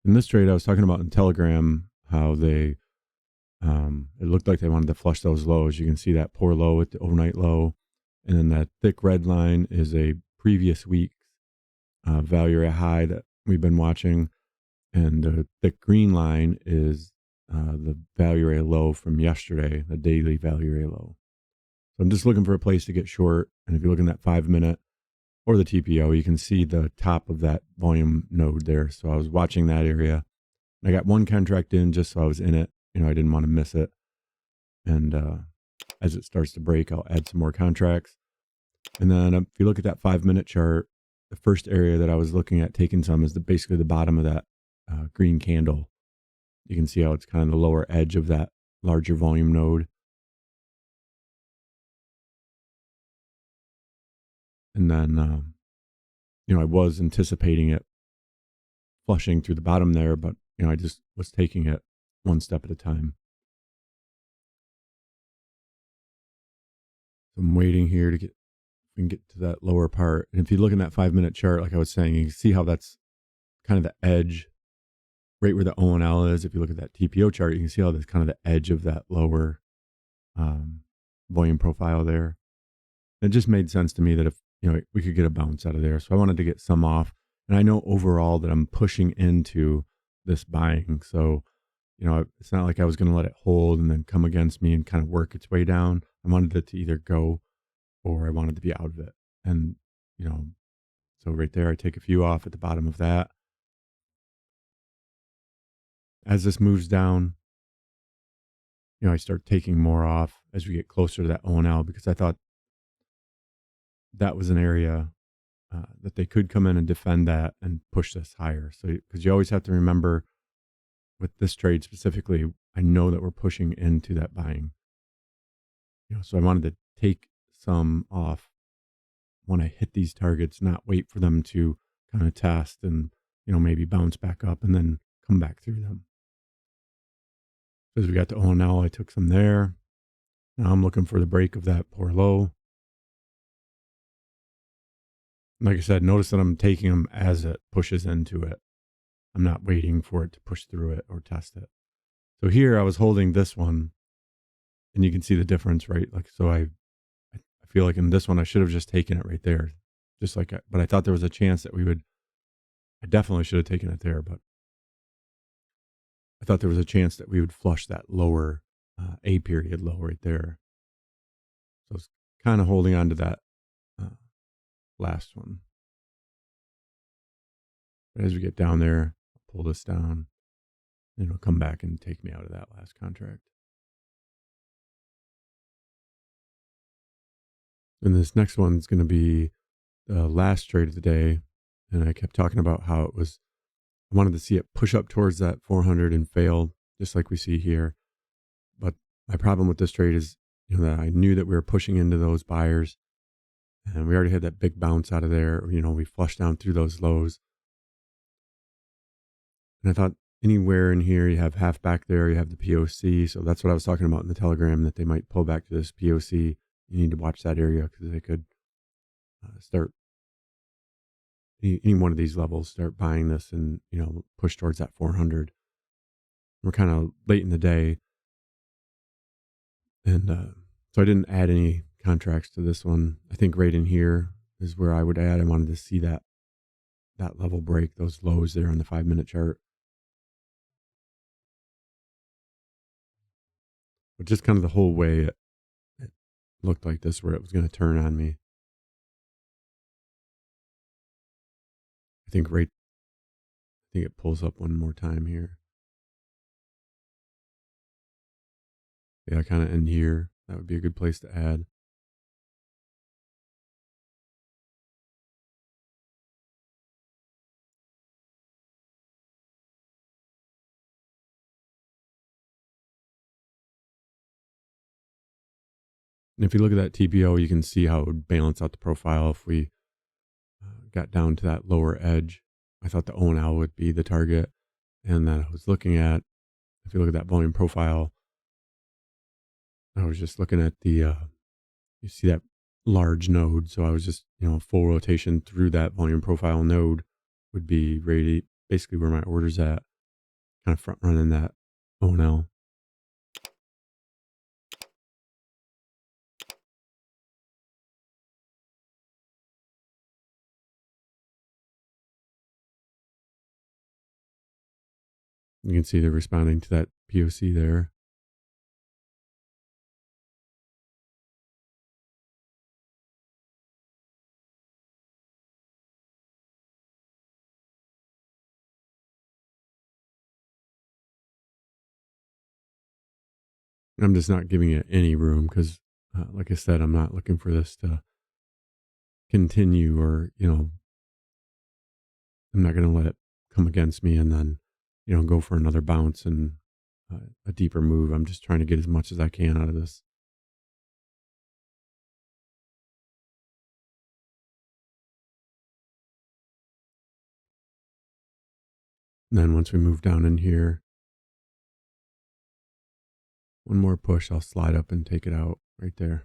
In this trade, I was talking about in Telegram how they, it looked like they wanted to flush those lows. You can see that poor low at the overnight low. And then that thick red line is a previous week's value area high that we've been watching. And the thick green line is the value area low from yesterday, the daily value area low. So I'm just looking for a place to get short. And if you look in that 5-minute or the TPO, you can see the top of that volume node there. So I was watching that area. I got one contract in just so I was in it. I didn't want to miss it. And as it starts to break, I'll add some more contracts. And then if you look at that 5-minute chart, the first area that I was looking at taking some is basically the bottom of that green candle. You can see how it's kind of the lower edge of that larger volume node. And then, I was anticipating it flushing through the bottom there, but, I just was taking it one step at a time. So I'm waiting here to get to that lower part. And if you look in that 5-minute chart, like I was saying, you can see how that's kind of the edge right where the O and L is. If you look at that TPO chart, you can see how that's kind of the edge of that lower volume profile there. It just made sense to me that if, we could get a bounce out of there. So I wanted to get some off. And I know overall that I'm pushing into this buying. So, it's not like I was going to let it hold and then come against me and kind of work its way down. I wanted it to either go or I wanted to be out of it. And, so right there, I take a few off at the bottom of that. As this moves down, I start taking more off as we get closer to that O and L, because I thought that was an area that they could come in and defend that and push this higher. So, because you always have to remember with this trade specifically, I know that we're pushing into that buying. So I wanted to take some off when I hit these targets, not wait for them to kind of test and, maybe bounce back up and then come back through them. As we got to O and L, I took some there. Now I'm looking for the break of that poor low. Like I said, notice that I'm taking them as it pushes into it. I'm not waiting for it to push through it or test it. So here I was holding this one, and you can see the difference, right? Like, so I feel like in this one, I should have just taken it right there. But I thought there was a chance that I definitely should have taken it there, but I thought there was a chance that we would flush that lower A period low right there. So I was kind of holding on to that last one. But as we get down there, I'll pull this down, and it'll come back and take me out of that last contract. And this next one is going to be the last trade of the day. And I kept talking about how I wanted to see it push up towards that 400 and fail, just like we see here. But my problem with this trade is, that I knew that we were pushing into those buyers, and we already had that big bounce out of there. We flushed down through those lows. And I thought anywhere in here, you have half back there, you have the POC. So that's what I was talking about in the Telegram, that they might pull back to this POC. You need to watch that area because they could start any one of these levels, start buying this and, push towards that 400. We're kind of late in the day. And so I didn't add any contracts to this one. I think right in here is where I would add. I wanted to see that level break, those lows there on the 5-minute chart. But just kind of the whole way it looked like this, where it was going to turn on me. I think it pulls up one more time here. Yeah, kind of in here. That would be a good place to add. And if you look at that TPO, you can see how it would balance out the profile if we got down to that lower edge. I thought the O and L would be the target. And then I was looking at, if you look at that volume profile, I was just looking at the, you see that large node. So I was just, full rotation through that volume profile node would be basically where my order's at. kind of front running that O&L. You can see they're responding to that POC there. I'm just not giving it any room because, like I said, I'm not looking for this to continue, or, I'm not going to let it come against me and then, go for another bounce and a deeper move. I'm just trying to get as much as I can out of this. And then once we move down in here, one more push, I'll slide up and take it out right there.